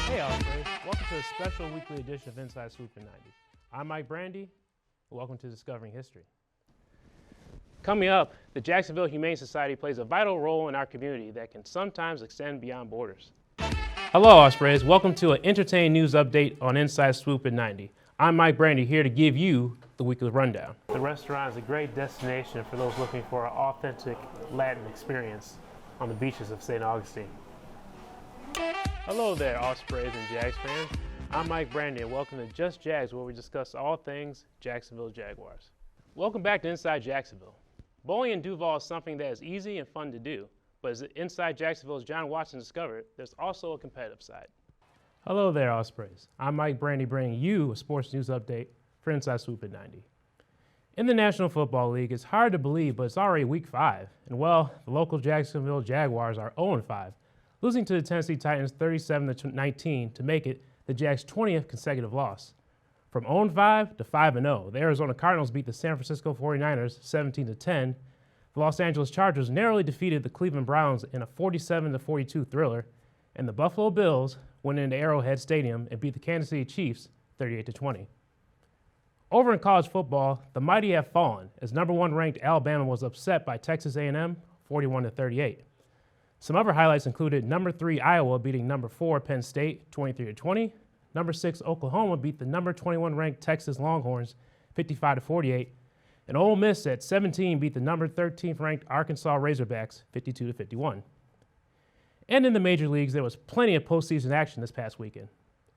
Hey, Osprey. Welcome to a special weekly edition of Inside Swoop in 90. I'm Mike Brandy, and welcome to Discovering History. Coming up, the Jacksonville Humane Society plays a vital role in our community that can sometimes extend beyond borders. Hello, Ospreys. Welcome to an entertaining news update on Inside Swoop in 90. I'm Mike Brandy, here to give you the weekly rundown. The restaurant is a great destination for those looking for an authentic Latin experience on the beaches of St. Augustine. Hello there, Ospreys and Jags fans. I'm Mike Brandy, and welcome to Just Jags, where we discuss all things Jacksonville Jaguars. Welcome back to Inside Jacksonville. Bowling in Duval is something that is easy and fun to do, but as Inside Jacksonville's John Watson discovered, there's also a competitive side. Hello there, Ospreys. I'm Mike Brandy, bringing you a sports news update for Inside Swoop at 90. In the National Football League, it's hard to believe, but it's already week 5, and well, the local Jacksonville Jaguars are 0-5, losing to the Tennessee Titans 37-19 to make it the Jags' 20th consecutive loss. From 0-5 to 5-0, the Arizona Cardinals beat the San Francisco 49ers 17-10. The Los Angeles Chargers narrowly defeated the Cleveland Browns in a 47-42 thriller, and the Buffalo Bills went into Arrowhead Stadium and beat the Kansas City Chiefs 38-20. Over in college football, the mighty have fallen as number 1 ranked Alabama was upset by Texas A&M 41-38. Some other highlights included number 3 Iowa beating number 4 Penn State 23-20. Number 6 Oklahoma beat the number 21 ranked Texas Longhorns 55-48. And Ole Miss at 17 beat the number 13th ranked Arkansas Razorbacks 52-51. And in the major leagues, there was plenty of postseason action this past weekend.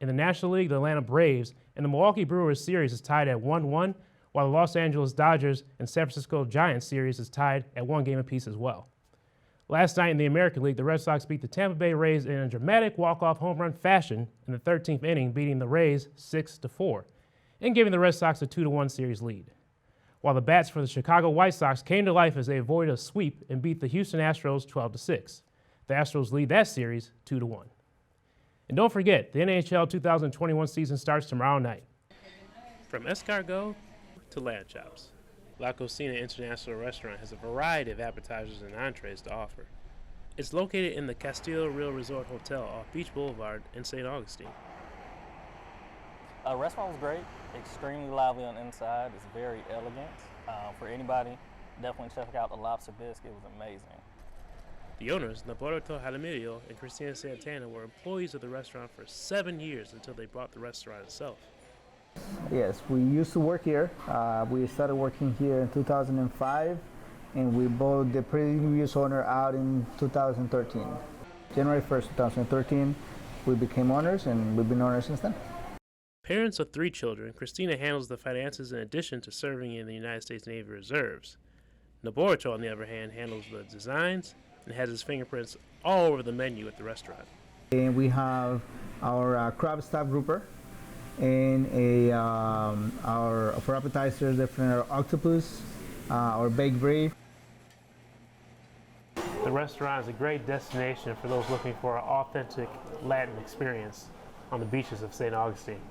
In the National League, the Atlanta Braves and the Milwaukee Brewers series is tied at 1-1, while the Los Angeles Dodgers and San Francisco Giants series is tied at 1 game apiece as well. Last night in the American League, the Red Sox beat the Tampa Bay Rays in a dramatic walk-off home run fashion in the 13th inning, beating the Rays 6-4 and giving the Red Sox a 2-1 series lead. While the bats for the Chicago White Sox came to life as they avoided a sweep and beat the Houston Astros 12-6. The Astros lead that series 2-1. And don't forget, the NHL 2021 season starts tomorrow night. From escargot to lamb chops, La Cocina International Restaurant has a variety of appetizers and entrees to offer. It's located in the Castillo Real Resort Hotel off Beach Boulevard in St. Augustine. The restaurant was great, extremely lively on the inside. It's very elegant. For anybody, definitely check out the lobster bisque. It was amazing. The owners, Naborato Jaramillo and Cristina Santana, were employees of the restaurant for 7 years until they bought the restaurant itself. Yes, we used to work here. We started working here in 2005, and we bought the previous owner out in 2013. January 1st, 2013, we became owners, and we've been owners since then. Parents of 3 children, Cristina handles the finances in addition to serving in the United States Navy Reserves. Naborato, on the other hand, handles the designs and has his fingerprints all over the menu at the restaurant. And we have our crab staff grouper, and our for appetizers, different octopus, our baked brie. The restaurant is a great destination for those looking for an authentic Latin experience on the beaches of St. Augustine.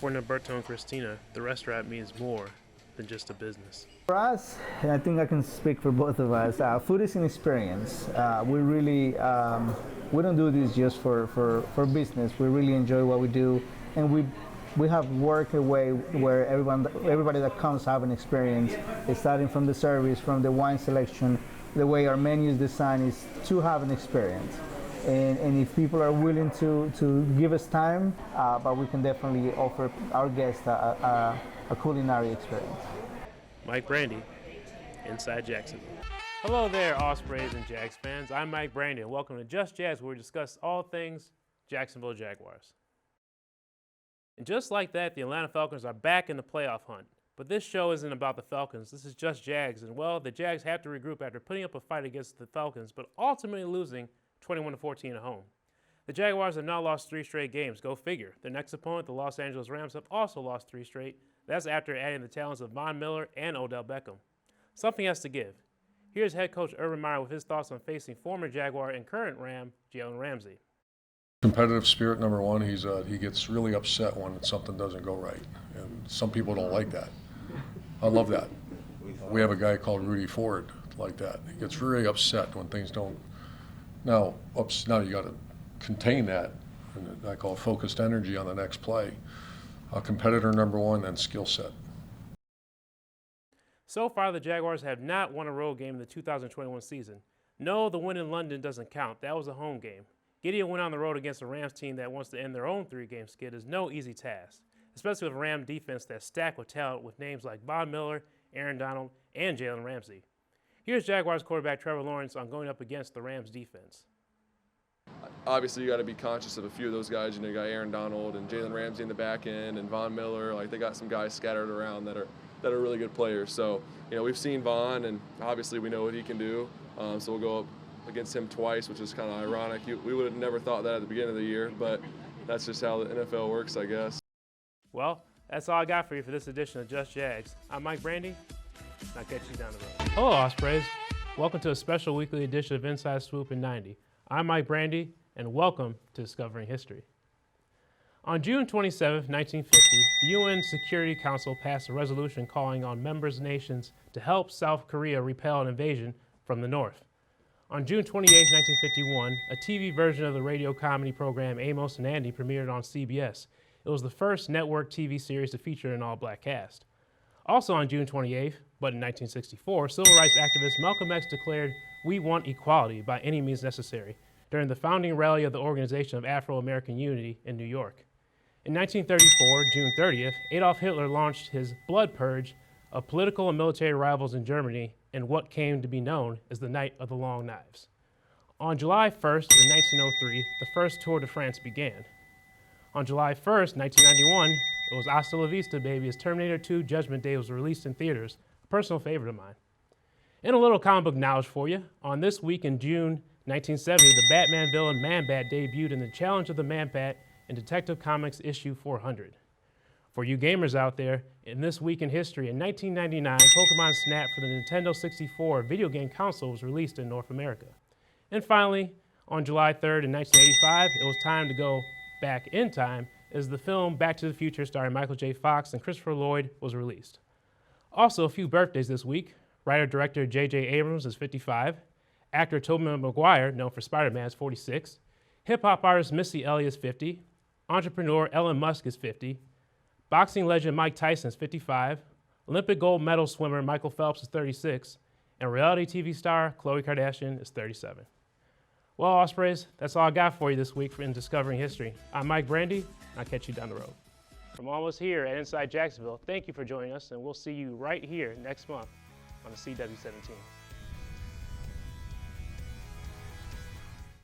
For Norberto and Cristina, the restaurant means more than just a business. For us, and I think I can speak for both of us, food is an experience. We really, we don't do this just for business. We really enjoy what we do, and we have worked a way where everybody that comes have an experience. It's starting from the service, from the wine selection, the way our menu is designed is to have an experience. And if people are willing to give us time, but we can definitely offer our guests a culinary experience. Mike Brandy, Inside Jacksonville. Hello there, Ospreys and Jags fans. I'm Mike Brandy, and welcome to Just Jags, where we discuss all things Jacksonville Jaguars. And just like that, the Atlanta Falcons are back in the playoff hunt. But this show isn't about the Falcons. This is just Jags. And, well, the Jags have to regroup after putting up a fight against the Falcons, but ultimately losing 21-14 at home. The Jaguars have now lost 3 straight games. Go figure. Their next opponent, the Los Angeles Rams, have also lost 3 straight. That's after adding the talents of Von Miller and Odell Beckham. Something has to give. Here's head coach Urban Meyer with his thoughts on facing former Jaguar and current Ram, Jalen Ramsey. Competitive spirit, number one. He gets really upset when something doesn't go right, and some people don't like that. I love that. We have a guy called Rudy Ford like that. He gets very upset when things don't. Now you got to contain that, and I call focused energy on the next play. Competitor number one, then skill set. So far, the Jaguars have not won a road game in the 2021 season. No, the win in London doesn't count. That was a home game. Getting a win on the road against a Rams team that wants to end their own 3-game skid is no easy task, especially with a Ram defense that's stacked with talent with names like Von Miller, Aaron Donald, and Jalen Ramsey. Here's Jaguars quarterback Trevor Lawrence on going up against the Rams defense. Obviously, you got to be conscious of a few of those guys. You know, you got Aaron Donald and Jalen Ramsey in the back end, and Von Miller. Like, they got some guys scattered around that are really good players. So, you know, we've seen Von, and obviously we know what he can do. So we'll go up against him twice, which is kind of ironic. We would have never thought that at the beginning of the year, but that's just how the NFL works, I guess. Well, that's all I got for you for this edition of Just Jags. I'm Mike Brandy, and I'll catch you down the road. Hello, Ospreys. Welcome to a special weekly edition of Inside Swoop in 90. I'm Mike Brandy, and welcome to Discovering History. On June 27, 1950, the UN Security Council passed a resolution calling on members nations to help South Korea repel an invasion from the north. On June 28, 1951, a TV version of the radio comedy program Amos and Andy premiered on CBS. It was the first network TV series to feature an all-black cast. Also on June 28th, but in 1964, civil rights activist Malcolm X declared, "We want equality by any means necessary," during the founding rally of the Organization of Afro-American Unity in New York. In 1934, June 30th, Adolf Hitler launched his blood purge of political and military rivals in Germany in what came to be known as the Night of the Long Knives. On July 1st, in 1903, the first Tour de France began. On July 1st, 1991, it was Hasta la Vista, baby, as Terminator 2 Judgment Day was released in theaters, a personal favorite of mine. And a little comic book knowledge for you. On this week in June 1970, the Batman villain Man-Bat debuted in the Challenge of the Man-Bat in Detective Comics issue 400. For you gamers out there, in this week in history, in 1999, Pokemon Snap for the Nintendo 64 video game console was released in North America. And finally, on July 3rd in 1985, it was time to go back in time as the film Back to the Future starring Michael J. Fox and Christopher Lloyd was released. Also, a few birthdays this week. Writer-director J.J. Abrams is 55. Actor Tobey Maguire, known for Spider-Man, is 46. Hip-hop artist Missy Elliott is 50. Entrepreneur Elon Musk is 50. Boxing legend Mike Tyson is 55, Olympic gold medal swimmer Michael Phelps is 36, and reality TV star Khloe Kardashian is 37. Well, Ospreys, that's all I got for you this week in Discovering History. I'm Mike Brandy, and I'll catch you down the road. From all of us here at Inside Jacksonville, thank you for joining us, and we'll see you right here next month on the CW17.